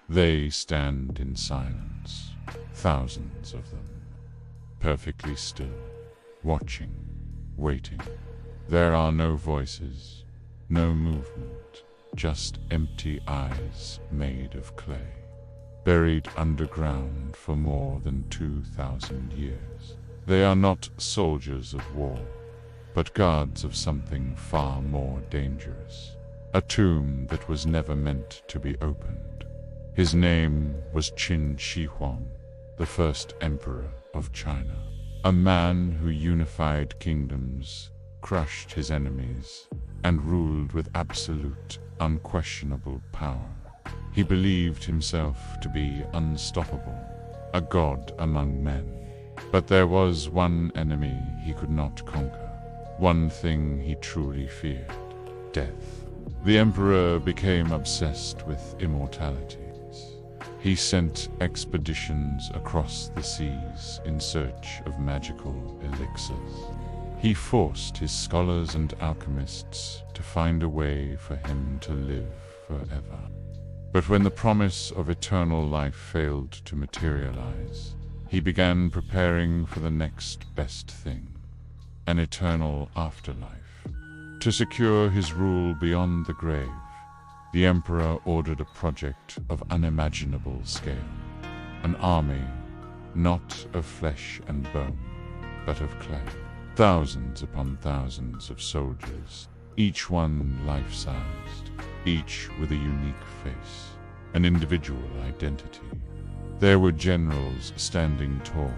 They stand in silence, thousands of them, perfectly still, watching, waiting. There are no voices, no movement, just empty eyes made of clay, buried underground for more than 2,000 years. They are not soldiers of war, but guards of something far more dangerous, a tomb that was never meant to be opened. His name was Qin Shi Huang, the first emperor of China, a man who unified kingdoms, crushed his enemies, and ruled with absolute, unquestionable power. He believed himself to be unstoppable, a god among men. But there was one enemy he could not conquer, one thing he truly feared: death. The emperor became obsessed with immortality. He sent expeditions across the seas in search of magical elixirs. He forced his scholars and alchemists to find a way for him to live forever. But when the promise of eternal life failed to materialize, he began preparing for the next best thing, an eternal afterlife. To secure his rule beyond the grave, the emperor ordered a project of unimaginable scale, an army not of flesh and bone, but of clay. Thousands upon thousands of soldiers, each one life-sized, each with a unique face, an individual identity. There were generals standing tall,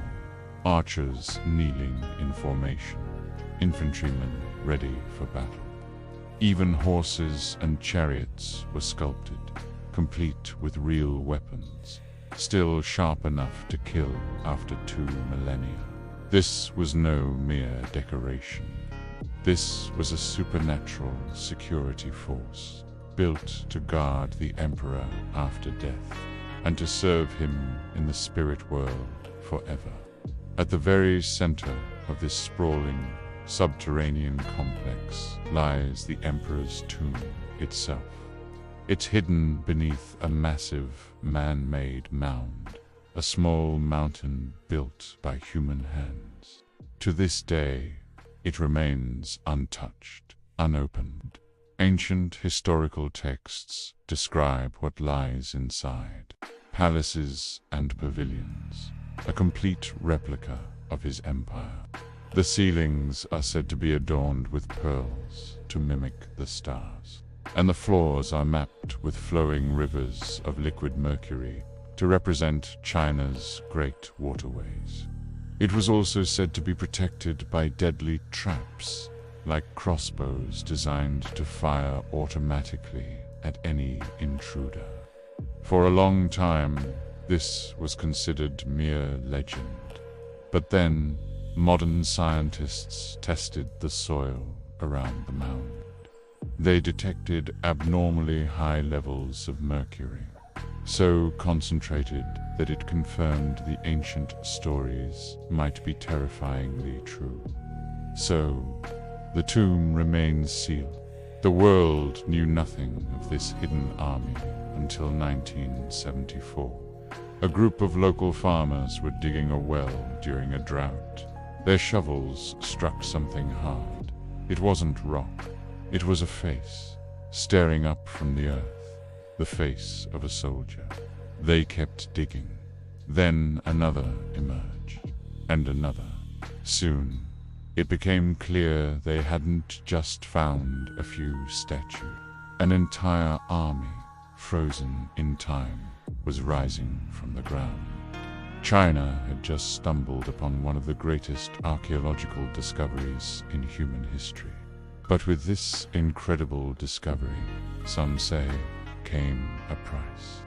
archers kneeling in formation, infantrymen ready for battle. Even horses and chariots were sculpted, complete with real weapons, still sharp enough to kill after 2 millennia. This was no mere decoration. This was a supernatural security force, built to guard the emperor after death, and to serve him in the spirit world forever. At the very center of this sprawling, subterranean complex lies the emperor's tomb itself. It's hidden beneath a massive, man-made mound, a small mountain built by human hands. To this day, it remains untouched, unopened. Ancient historical texts describe what lies inside: palaces and pavilions, a complete replica of his empire. The ceilings are said to be adorned with pearls to mimic the stars, and the floors are mapped with flowing rivers of liquid mercury to represent China's great waterways. It was also said to be protected by deadly traps, like crossbows designed to fire automatically at any intruder. For a long time, this was considered mere legend. But then, modern scientists tested the soil around the mound. They detected abnormally high levels of mercury, so concentrated that it confirmed the ancient stories might be terrifyingly true. So, the tomb remains sealed. The world knew nothing of this hidden army until 1974. A group of local farmers were digging a well during a drought. Their shovels struck something hard. It wasn't rock. It was a face, staring up from the earth, the face of a soldier. They kept digging. Then another emerged, and another. Soon, it became clear they hadn't just found a few statues. An entire army, frozen in time, was rising from the ground. China had just stumbled upon one of the greatest archaeological discoveries in human history. But with this incredible discovery, some say, came a price.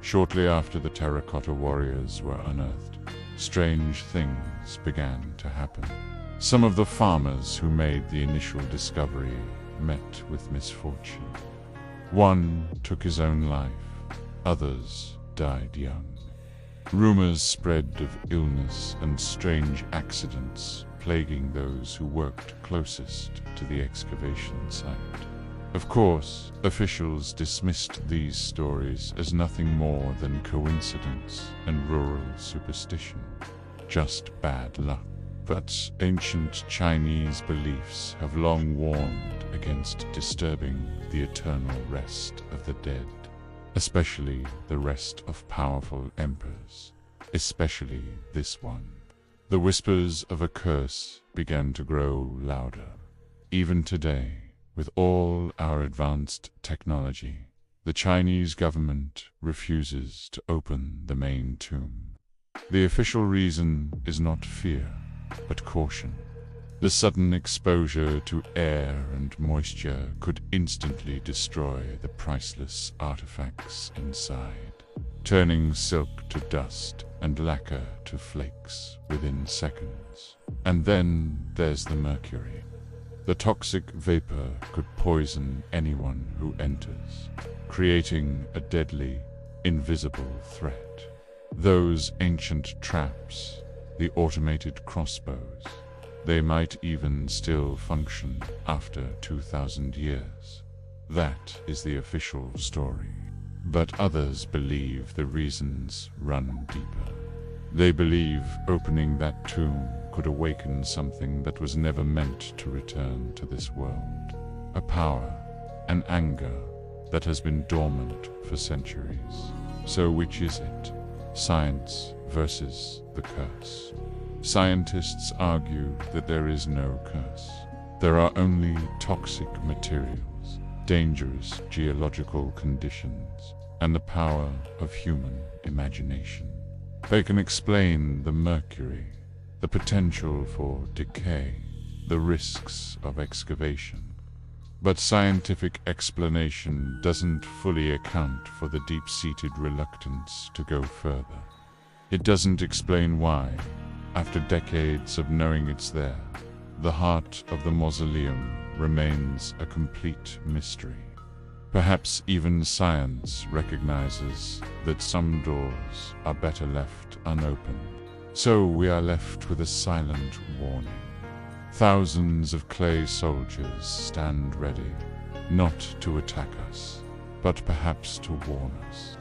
Shortly after the terracotta warriors were unearthed, strange things began to happen. Some of the farmers who made the initial discovery met with misfortune. One took his own life, others died young. Rumors spread of illness and strange accidents plaguing those who worked closest to the excavation site. Of course, officials dismissed these stories as nothing more than coincidence and rural superstition, just bad luck. But ancient Chinese beliefs have long warned against disturbing the eternal rest of the dead, especially the rest of powerful emperors, especially this one. The whispers of a curse began to grow louder. Even today, with all our advanced technology, the Chinese government refuses to open the main tomb. The official reason is not fear, but caution. The sudden exposure to air and moisture could instantly destroy the priceless artifacts inside, turning silk to dust and lacquer to flakes within seconds. And then there's the mercury. The toxic vapor could poison anyone who enters, creating a deadly, invisible threat. Those ancient traps, the automated crossbows, they might even still function after 2,000 years. That is the official story. But others believe the reasons run deeper. They believe opening that tomb could awaken something that was never meant to return to this world. A power, an anger that has been dormant for centuries. So which is it? Science versus the curse. Scientists argue that there is no curse. There are only toxic materials, dangerous geological conditions, and the power of human imagination. They can explain the mercury, the potential for decay, the risks of excavation. But scientific explanation doesn't fully account for the deep-seated reluctance to go further. It doesn't explain why, after decades of knowing it's there, the heart of the mausoleum remains a complete mystery. Perhaps even science recognizes that some doors are better left unopened. So we are left with a silent warning. Thousands of clay soldiers stand ready, not to attack us, but perhaps to warn us.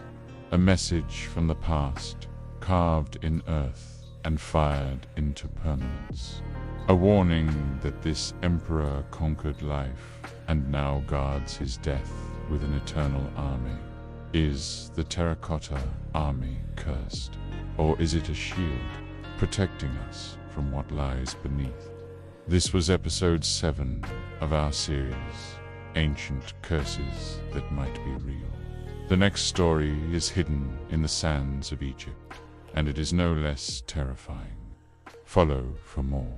A message from the past, carved in earth and fired into permanence. A warning that this emperor conquered life and now guards his death with an eternal army. Is the Terracotta Army cursed? Or is it a shield protecting us from what lies beneath? This was episode 7 of our series, Ancient Curses That Might Be Real. The next story is hidden in the sands of Egypt, and it is no less terrifying. Follow for more.